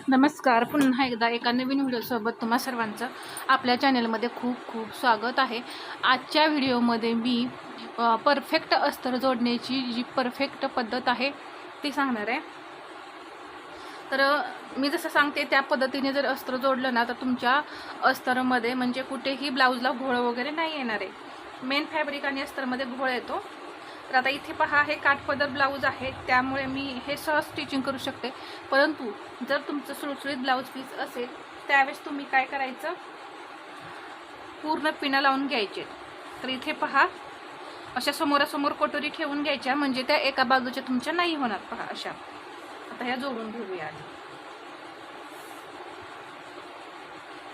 नमस्कार. पुन्हा एकदा एका नवीन व्हिडिओसोबत तुम्हा सर्वांचं आपल्या चॅनलमध्ये खूप खूप स्वागत आहे. आजच्या व्हिडिओमध्ये मी परफेक्ट अस्तर जोडण्याची जी परफेक्ट पद्धत आहे ती सांगणार आहे. तर मी जसं सांगते त्या पद्धतीने जर अस्तर जोडलं ना तर तुमच्या अस्तरामध्ये म्हणजे कुठेही ब्लाऊजला घोळ वगैरे नाही येणार आहे. मेन फॅब्रिक आणि अस्तरमध्ये घोळ येतो. तर आता इथे पहा, हे काठपदर ब्लाऊज आहे, त्यामुळे मी हे सहज स्टिचिंग करू शकते. परंतु जर तुमचं सुळसुळीत ब्लाऊज पीस असेल त्यावेळेस तुम्ही काय करायचं, पूर्ण पिना लावून घ्यायचे. तर इथे पहा, अशा समोरासमोर कटोरी ठेवून घ्यायच्या, म्हणजे त्या एका बाजूच्या तुमच्या नाही होणार. पहा अशा. आता ह्या जोडून घेऊया.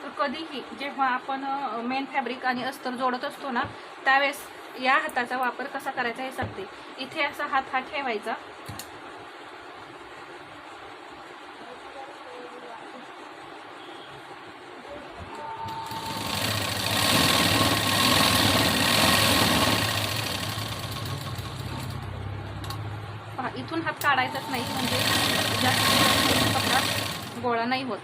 तर कधीही जेव्हा आपण मेन फॅब्रिक आणि अस्तर जोडत असतो ना त्यावेळेस या हाताचा वापर कसा करायचा हे सांगते. इथे असा हात ठेवायचा, पहा इथून हात काढायचाच नाही, म्हणजे जास्त कपडा गोळा नाही होत.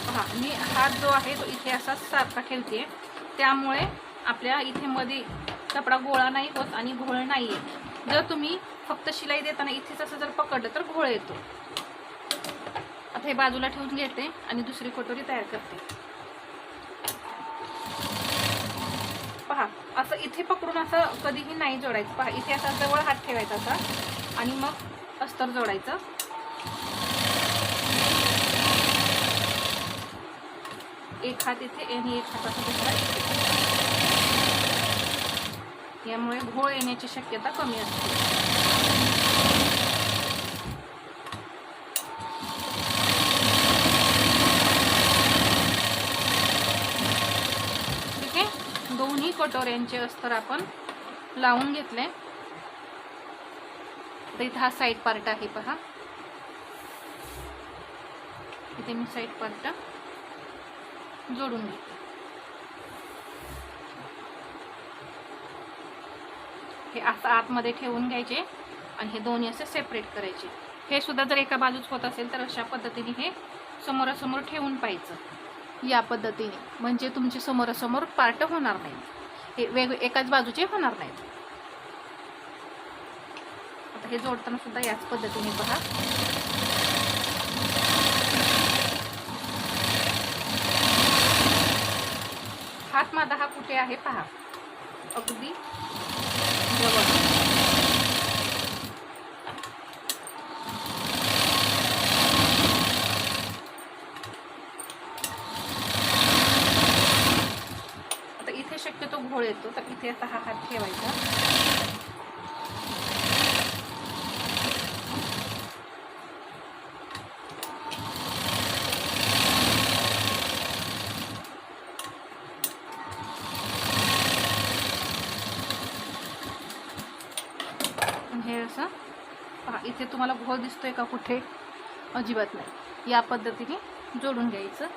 पहा मी हात जो आहे तो इथे असा सारखा ठेवते, त्यामुळे आपल्या इथे मध्ये कपडा गोळा नाही होत आणि घोळ नाही येत. जर तुम्ही फक्त शिलाई देताना इथेच असं जर पकडलं तर घोळ येतो. आता हे बाजूला ठेवून घेते आणि दुसरी कटोरी तयार करते. पहा असं इथे पकडून असं कधीही नाही जोडायचं. पहा इथे असा जवळ हात ठेवायचा असा आणि मग अस्तर जोडायचं. एक हात इथे आणि एक हात असा दुसरा इथे. यामुळे घोळ येण्याची शक्यता कमी असते. ठीक आहे, दोन्ही कटोऱ्यांचे अस्तर आपण लावून घेतले. तर इथे हा साईड पार्ट आहे. पहा इथे मी साईड पार्ट जोडून घेते. हे असं आतमध्ये ठेवून घ्यायचे आणि हे दोन्ही असे सेपरेट करायचे. हे सुद्धा जर एका बाजूच होत असेल तर अशा पद्धतीने हे समोरासमोर ठेवून पाहायचं या पद्धतीने, म्हणजे तुमचे समोरासमोर पार्ट होणार नाही, हे एकाच बाजूचे होणार नाहीत. आता हे जोडताना सुद्धा याच पद्धतीने पहा. हात माझा हा कुठे आहे पहा, अगदी जवळ. आता इथे शक्यतो घोळ येतो, तर इथे आता हा हात ठेवायचा. हे असं पहा, इथे तुम्हाला घोळ दिसतोय का कुठे? अजिबात नाही. या पद्धतीने जोडून घ्यायचं.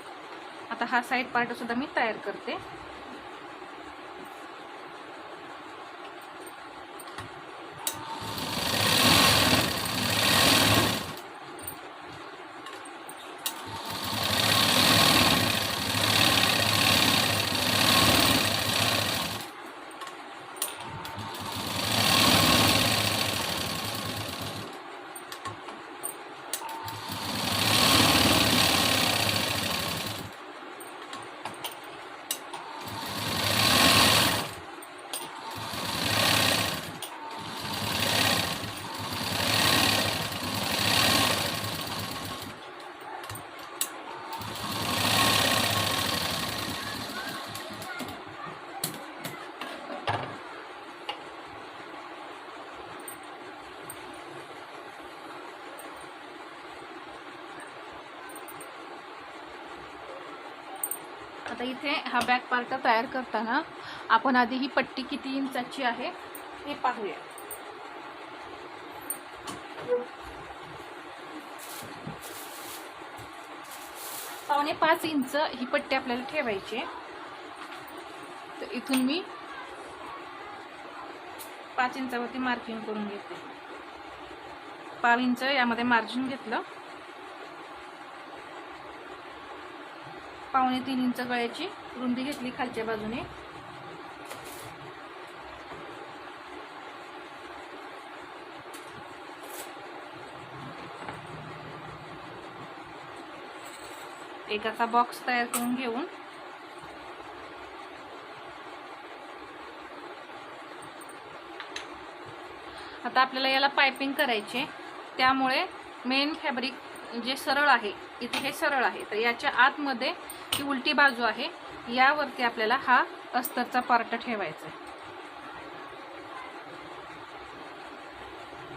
आता हा साईड पार्ट सुद्धा मी तयार करते. आता इथे हा बॅक पार्ट तयार करताना आपण आधी ही पट्टी किती इंचाची आहे हे पाहूया. 5.25 इंच ही पट्टी आपल्याला ठेवायची आहे. तर इथून मी 5 इंचावरती मार्किंग करून घेते. 5 इंच यामध्ये मार्जिन घेतलं. 2.25 इंच गळ्याची रुंदी घेतली खालच्या बाजूने. एक असा बॉक्स तयार करून घेऊन आता आपल्याला याला पायपिंग करायचे. त्यामुळे मेन फॅब्रिक जे सरळ आहे, इथे हे सरळ आहे, तर याच्या आतमध्ये ही उलटी बाजू आहे, यावरती आपल्याला हा अस्तरचा पार्ट ठेवायचा आहे.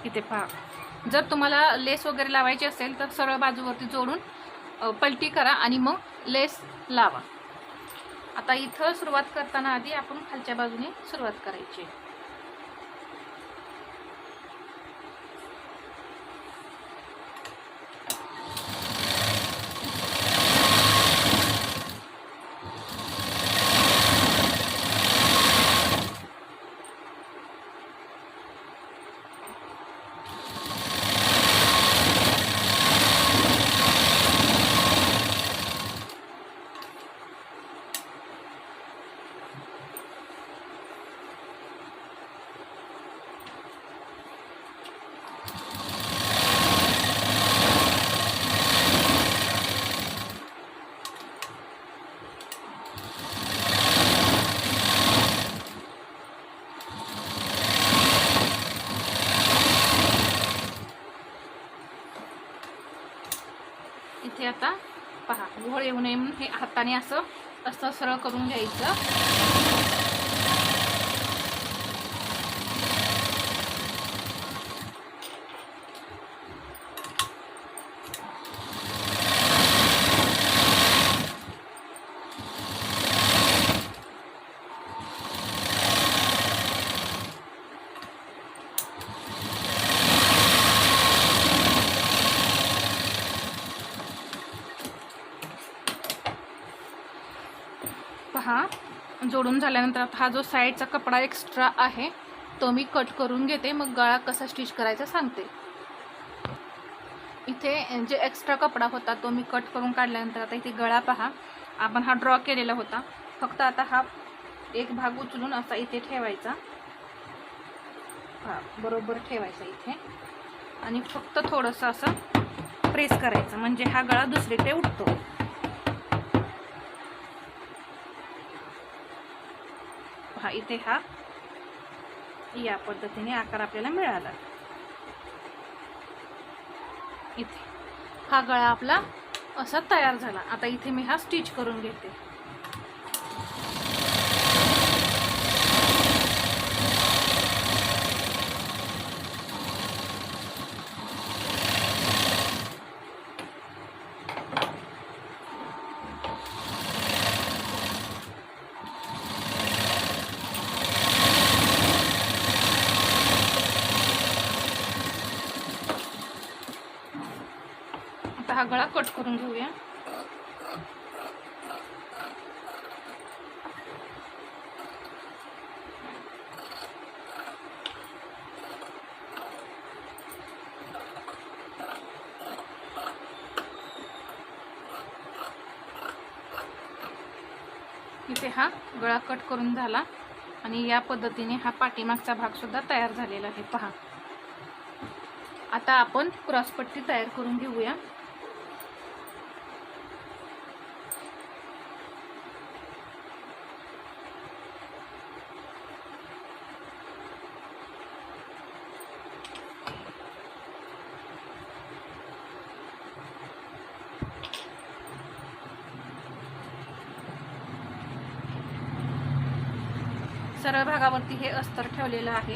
इथे पहा, जर तुम्हाला लेस वगैरे लावायची असेल तर सरळ बाजूवरती जोडून पलटी करा आणि मग लेस लावा. आता इथं सुरुवात करताना आधी आपण खालच्या बाजूने सुरुवात करायची. इथे आता पहा, घोळ येऊ नये म्हणून हे हाताने असं सरळ करून घ्यायचं. पहा, जोडून झाल्यानंतर आता हा जो साईडचा कपडा एक्स्ट्रा आहे तो मी कट करून घेते. मग गळा कसा स्टिच करायचा सांगते. इथे जे एक्स्ट्रा कपडा होता तो मी कट करून काढल्यानंतर आता इथे गळा पहा, आपण हा ड्रॉ केलेला होता. फक्त आता हा एक भाग उचलून असा इथे ठेवायचा. हा बरोबर ठेवायचा इथे आणि फक्त थोडंसं असं प्रेस करायचं, म्हणजे हा गळा दुसरीकडे उठतो. हा इथे हा या पद्धतीने आकार आपल्याला मिळाला. इथे हा गळा आपला असा तयार झाला. आता इथे मी हा स्टिच करून घेते. हा गळा कट करून घेऊया. इथे हा गळा कट करून झाला आणि या पद्धतीने हा पाठीमागचा भाग सुद्धा तयार झालेला आहे. पहा, आता आपण क्रॉसपट्टी तयार करून घेऊया. सरळ भागावरती हे अस्तर ठेवलेलं आहे.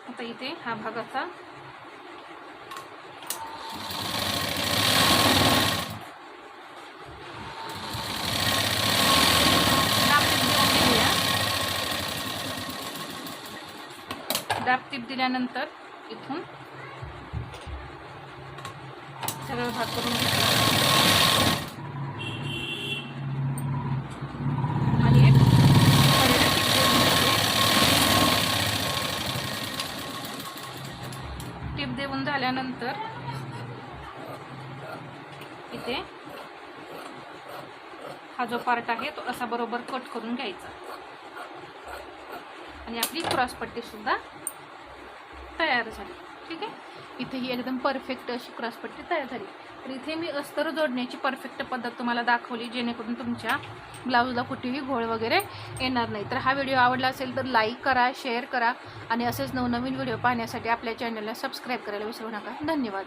आता इथे हा भाग असा खराब टीप दिल्यानंतर इथून सगळं भाग करून घेतला आणि एक टीप देऊन झाल्यानंतर इथे हा जो पार्ट आहे तो असा बरोबर कट करून घ्यायचा आणि आपली क्रॉसपट्टी सुद्धा तयार झाली. ठीक आहे, इथे ही एकदम परफेक्ट अशी क्रॉसपट्टी तयार झाली. तर इथे मी अस्तर जोडण्याची परफेक्ट पद्धत तुम्हाला दाखवली, जेणेकरून तुमच्या ब्लाऊजला कुठेही घोळ वगैरे येणार नाही. तर हा व्हिडिओ आवडला असेल तर लाईक करा, शेअर करा आणि असेच नवनवीन व्हिडिओ पाहण्यासाठी आपल्या चॅनलला सबस्क्राईब करायला विसरू नका. धन्यवाद.